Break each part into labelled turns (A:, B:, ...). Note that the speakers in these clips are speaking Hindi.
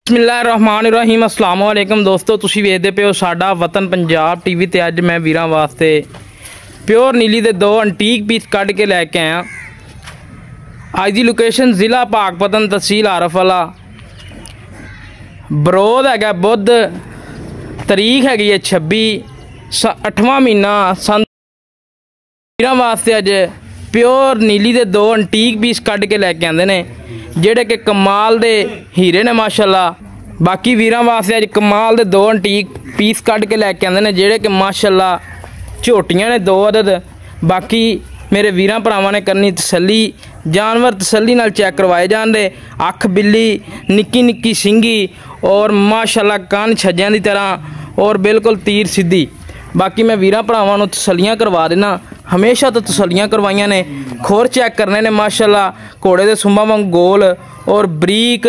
A: बिस्मिल्लाहिर्रहमानिर्रहीम अस्सलाम वालेकुम दोस्तों, तुसीं वेखदे पे हो साडा वतन पंजाब टीवी ते अज मैं वीरां वास्ते प्योर नीली दे दो अंटीक पीस कढ़ के लैके आया। अज दी लोकेशन जिला पाकपतन तहसील आरफवाला, बरोध है बुध, तरीक हैगी है 26 8वां महीना सन। वीरां वास्ते अज प्योर नीली दे दो अंटीक पीस कढ़ के लैके आंदे ने जेड़े कि कमाल दे हीरे ने माशाअल्लाह। बाकी वीरां वास्ते अज कमाल दे दो अंटीक पीस कढ़ के लैके आंदे ने जेड़े कि माशाअल्लाह झोटियां ने 2 अदद। बाकी मेरे वीरां भरावां ने करनी तसल्ली, जानवर तसल्ली नाल चैक करवाए जांदे। अख बिल्ली, निक्की निक्की सिंगी और माशाअल्लाह कन छज्जियां दी तरह और बिल्कुल तीर सीधी। बाकी मैं वीरां भरावां नूं तसल्लियां करवा देना, हमेशा तो तसल्लियां करवाइयां ने। खोर चैक करने ने माशाअल्लाह घोड़े दे सुंबां वांग गोल और बरीक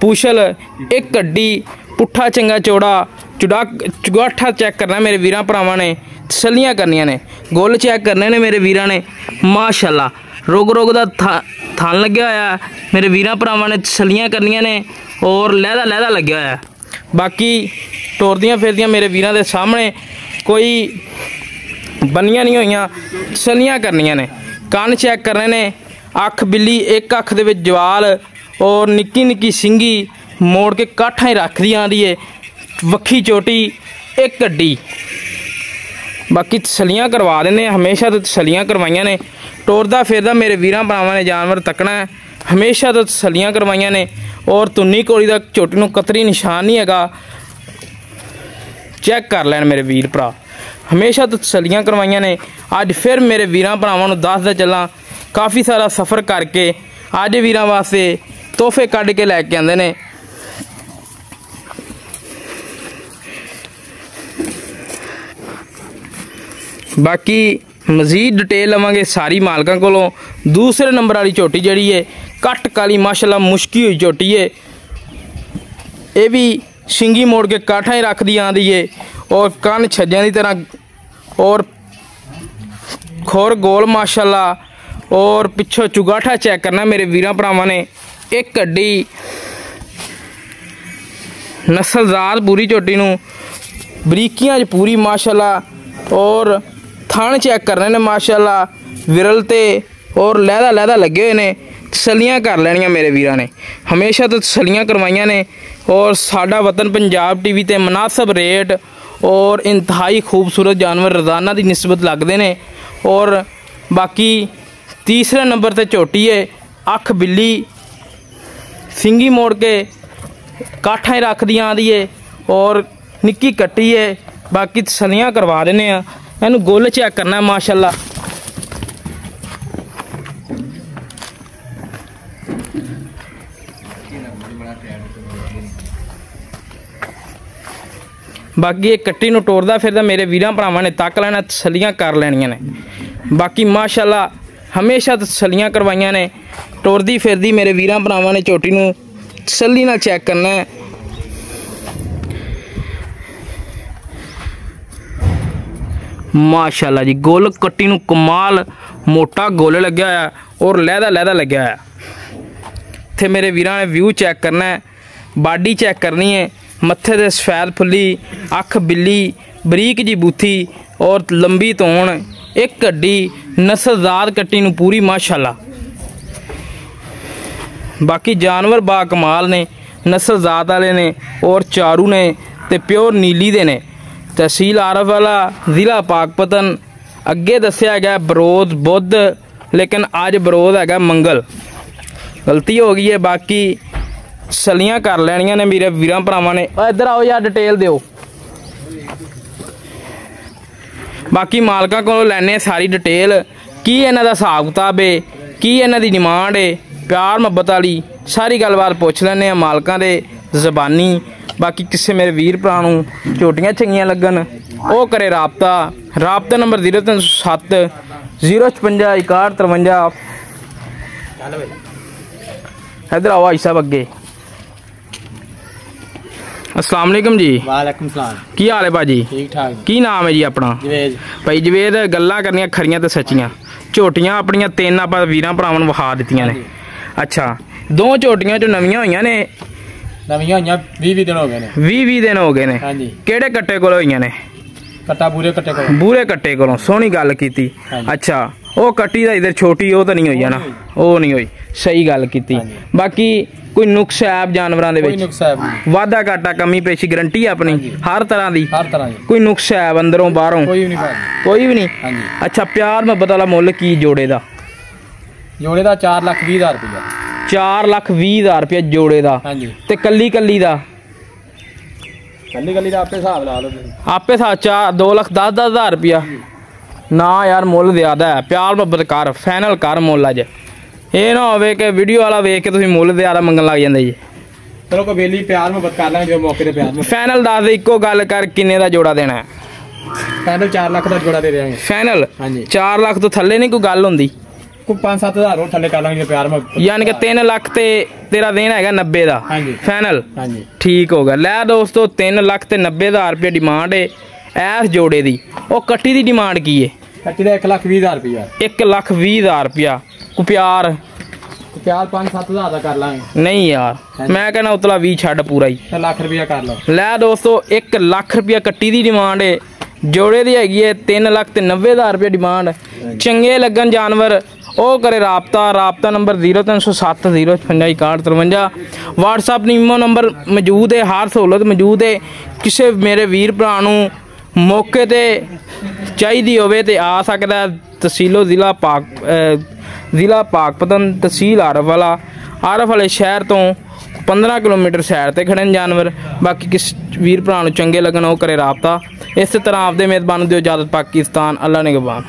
A: पुछल, एक कड्डी पुट्ठा चंगा चौड़ा चुगाठा चैक करना मेरे वीरां भरावां ने, तसल्लियां करनियां ने। गोल चैक करने ने मेरे वीरां ने माशाअल्लाह। रोग रोग दा थन लग्या होया मेरे वीरां भरावां ने, तसल्लियां करनियां ने और लहदा लहदा लग्या होया। बाकी टोरदियां फिरदियां मेरे वीरां दे सामने कोई बनियां नहीं होइयां, तसल्लियां करनियां ने। कन चैक करने ने, अख बिल्ली, एक अख दे विच जवाल और निक्की निक्की सिंगी मोड़ के काठा ही रख दी आंदी है, वक्खी चोटी, एक कड्डी। बाकी तसल्लियां करवा देने, हमेशा तो तसल्लियां करवाइयां ने। टोरदा फिरदा मेरे वीरां भरावां ने जानवर तकना है, हमेशा तो तसल्लियां करवाइयां ने। और तुन्नी कोड़ी दा झोटी नूं कतरी निशान नहीं हैगा, चैक कर लैन मेरे वीर भरा, हमेशा तो तसल्लियां करवाइयां ने। अज फिर मेरे वीरां भरावां नूं दसदा चलां, काफ़ी सारा सफ़र करके अज वीरां वास्ते तोहफे कढ़ के लैके आंदे ने। बाकी मजीद डिटेल लवांगे सारी मालकां कोलों। दूसरे नंबर वाली झोटी जिहड़ी है कट काली माशाअल्लाह मुश्की हुई झोटी है, ये भी सिंगी मोड़ के काठा ही रख दी आंदी है और कन छज्जियां की तरह और खोर गोल माशाअल्लाह। और पिछों चुगाठा चैक करना मेरे वीरां भरावां ने, एक कड्डी नस्लजात पूरी झोटी नूं, बरीकियां पूरी माशाअल्लाह। और थान चैक करने ने माशाअल्लाह, विरल ते और लहदा लहदा लगे हुए ने। तसल्लियां कर लैनियां मेरे वीरां ने, हमेशा तो तसल्लियां करवाइयां ने। और साडा वतन पंजाब टीवी ते मुनासिब रेट और इंतहाई खूबसूरत जानवर रोज़ाना की निस्बत लगते हैं। और बाकी तीसरे नंबर ते झोटी है अख बिल्ली, सिंगी मोड़ के काठा ही रख दी आंदी है और निक्की कट्टी है। बाकी तसल्लियां करवा देने, इनू गोल चेक करना माशाअल्लाह। बाकी ये कट्टी नूं टोरदा फिरदा मेरे वीरां भरावां ने तक लेना, तसल्लियां कर लैनियां ने। बाकी माशाअल्लाह हमेशा तसल्लियां करवाइयां ने। टोरदी फिरदी मेरे वीरां भरावां ने झोटी नूं तसल्ली नाल चैक करना है। माशाअल्लाह जी, गोल कट्टी नूं कमाल मोटा गोल लग्या होया और लहदा लहदा लग्या होया। इत्थे मेरे वीरां ने व्यू चैक करना है, बाडी चैक करनी है, मत्थे दे सफेद फुल्ली, अख बिल्ली, बरीक जी बूथी और लंबी तोण, एक कड्डी नस्लजात कट्टी नूं पूरी माशाअल्लाह। बाकी जानवर बा कमाल ने, नस्लजात वाले ने और चारू ने ते प्योर नीली दे ने। तहसील आरफवाला, जिला पाकपतन। अगे दस्या गया बरोध बुध, लेकिन अज बरोध है मंगल, गलती हो गई है। बाकी तसल्लियां कर लैनियां ने मेरे वीरां भरावां ने। इधर आओ यार, डिटेल दिओ। बाकी मालकां कोलों लैने सारी डिटेल, की इन्हां दा हिसाब किताब है, की इन्हां दी डिमांड है, प्यार मुहब्बत वाली सारी गलबात पुछ लैने मालकां दे जबानी। बाकी किसी मेरे वीर भरा नूं झोटियां चंगियां लगन वो करे राबता। राबता नंबर 0307 056 61 53। इधर आओ भाई साहब अगे। अस्सलाम वालेकुम जी।
B: वालेकुम सलाम।
A: की हाल है भाजी?
B: ठीक ठाक।
A: की नाम है जी अपना?
B: जवेद।
A: भाई जवेद, गल्लां करनियां खरियां ते सच्चियां। झोटियां अपनियां 3 आपां वीरां भरावां नूं विखा दित्तियां ने। अच्छा, 2 झोटियां चो नवीआं होईयां ने,
B: ਨਵੀਆਂ ਹੋਈਆਂ 20 ਦਿਨ ਹੋ ਗਏ ਨੇ।
A: 20 ਦਿਨ ਹੋ ਗਏ ਨੇ।
B: ਹਾਂਜੀ।
A: ਕਿਹੜੇ ਕੱਟੇ ਕੋਲ ਹੋਈਆਂ ਨੇ?
B: ਕੱਟਾ ਬੂਰੇ ਕੱਟੇ ਕੋਲ।
A: ਬੂਰੇ ਕੱਟੇ ਕੋਲੋਂ। ਸੋਹਣੀ ਗੱਲ ਕੀਤੀ। ਅੱਛਾ ਉਹ ਕੱਟੀ ਦਾ ਇਧਰ ਛੋਟੀ ਉਹ ਤਾਂ ਨਹੀਂ ਹੋਈ ਨਾ? ਉਹ ਨਹੀਂ ਹੋਈ। ਸਹੀ ਗੱਲ ਕੀਤੀ। ਬਾਕੀ ਕੋਈ ਨੁਕਸ ਐਬ ਜਾਨਵਰਾਂ ਦੇ ਵਿੱਚ? ਵਾਧਾ ਘਾਟਾ ਕਮੀ ਪੇਸ਼ੀ ਗਰੰਟੀ ਆਪਣੀ ਹਰ ਤਰ੍ਹਾਂ ਦੀ?
B: ਹਰ ਤਰ੍ਹਾਂ ਦੀ।
A: ਕੋਈ ਨੁਕਸ ਐਬ ਅੰਦਰੋਂ ਬਾਹਰੋਂ? ਕੋਈ ਵੀ ਨਹੀਂ। ਕੋਈ ਵੀ ਨਹੀਂ। ਅੱਛਾ ਪਿਆਰ ਮੁਹੱਬਤ ਵਾਲਾ ਮੁੱਲ ਕੀ ਜੋੜੇ ਦਾ?
B: ਜੋੜੇ ਦਾ 4,20,000 ਰੁਪਇਆ।
A: 4,20,000 ਰੁਪਇਆ ਜੋੜੇ ਦਾ। ਤੇ ਕੱਲੀ ਕੱਲੀ ਦਾ?
B: ਕੱਲੀ ਦਾ ਆਪੇ ਹਿਸਾਬ ਲਾ ਲਓ ਤੁਸੀਂ।
A: ਆਪੇ ਹਿਸਾਬ 2,10,000 ਰੁਪਇਆ ਨਾ ਯਾਰ ਮੁੱਲ ਜ਼ਿਆਦਾ ਹੈ। ਪਿਆਰ ਮੁਹੱਬਤ ਕਰ ਫਾਈਨਲ ਕਰ ਮੁੱਲ ਅੱਜ। ਇਹ ਨਾ ਹੋਵੇ ਕਿ ਵੀਡੀਓ ਵਾਲਾ ਵੇਖ ਕੇ ਤੁਸੀਂ ਮੁੱਲ ਜ਼ਿਆਦਾ ਮੰਗਣ ਲੱਗ ਜਾਂਦੇ ਜੀ।
B: ਚਲੋ ਕੋਈ ਵੇਲੀ ਪਿਆਰ ਮੁਹੱਬਤ ਕਰ ਲਾਂਗੇ ਜੋ ਮੌਕੇ ਤੇ ਪਿਆਰ।
A: ਫਾਈਨਲ ਦੱਸ ਦੇ ਇੱਕੋ ਗੱਲ ਕਰ ਕਿੰਨੇ ਦਾ ਜੋੜਾ ਦੇਣਾ ਹੈ?
B: ਫਾਈਨਲ 4 ਲੱਖ ਦਾ ਜੋੜਾ ਦੇ ਦੇਵਾਂਗੇ।
A: ਫਾਈਨਲ? 4 ਲੱਖ ਤੋਂ ਥੱਲੇ ਨਹੀਂ ਕੋਈ ਗੱਲ ਹੁੰਦੀ?
B: ਕੋਈ 5-7 ਹਜ਼ਾਰ ਹੋਰ ਥੱਲੇ ਕਰ ਲਾਂਗੇ ਪਿਆਰ ਮੁਹੱਬਤ।
A: ਯਾਨੀ ਕਿ 3 ਲੱਖ ਤੇ ਤੇਰਾ ਦੇਣਾ ਹੈਗਾ 90 ਦਾ। ਫਾਈਨਲ? ਠੀਕ ਹੋ ਗਿਆ। ਲੈ ਦੋਸਤੋ 3 ਲੱਖ ਤੇ 90,000 ਰੁਪਏ ਡਿਮਾਂਡ ਹੈ ਇਸ ਜੋੜੇ ਦੀ। ਉਹ ਕੱਟੀ ਦੀ ਡਿਮਾਂਡ ਕੀ ਹੈ? ਕੱਟੀ ਦਾ 1,20,000 ਰੁਪਇਆ। 1,20,000 ਰੁਪਇਆ। ਕੋ ਪਿਆਰ
B: 5-7 ਹਜ਼ਾਰ ਦਾ ਕਰ ਲਾਂਗੇ।
A: ਨਹੀਂ ਯਾਰ ਮੈਂ ਕਹਿੰਦਾ ਉਤਲਾ 20 ਛੱਡ ਪੂਰਾ ਹੀ।
B: ਲੱਖ ਰੁਪਇਆ ਕਰ ਲਓ।
A: ਲੈ ਦੋਸਤੋ 1 ਲੱਖ ਰੁਪਇਆ ਕੱਟੀ ਦੀ ਡਿਮਾਂਡ ਹੈ। ਜੋੜੇ ਦੀ ਹੈਗੀ ਹੈ 3 ਲੱਖ ਤੇ 90,000 ਰੁਪਏ ਡਿਮਾਂਡ। ਚੰਗੇ ਲੱਗਣ ਜਾਨਵਰ ਉਹ ਕਰੇ ਰਾਬਤਾ ਨੰਬਰ 0307 056 6153। WhatsApp ਨੀਮੋ ਨੰਬਰ ਮੌਜੂਦ ਹੈ। ਹਰ ਸਹੂਲਤ ਮੌਜੂਦ ਹੈ। ਕਿਸੇ ਮੇਰੇ ਵੀਰ ਭਰਾ ਨੂੰ ਮੌਕੇ ਤੇ ਚਾਹੀਦੀ ਹੋਵੇ ਤੇ ਆ ਸਕਦਾ। ਤਹਿਸੀਲੋ ਜ਼ਿਲ੍ਹਾ ਪਾਕਪਤਨ ਤਹਿਸੀਲ ਆਰਫ ਵਾਲੇ ਸ਼ਹਿਰ ਤੋਂ 15 ਕਿਲੋਮੀਟਰ ਸਾਈਡ ਤੇ ਖੜੇ ਜਾਨਵਰ। ਬਾਕੀ ਕਿਸ ਵੀਰ ਭਰਾ ਨੂੰ ਚੰਗੇ ਲੱਗਣ ਉਹ ਕਰੇ ਰਾਬਤਾ। ਇਸੇ ਤਰ੍ਹਾਂ ਆਪਦੇ ਮੇਜ਼ਬਾਨ ਦਿਓ ਇਜਾਜ਼ਤ। ਪਾਕਿਸਤਾਨ ਅੱਲਾ ਨਿਗਹਬਾਨ।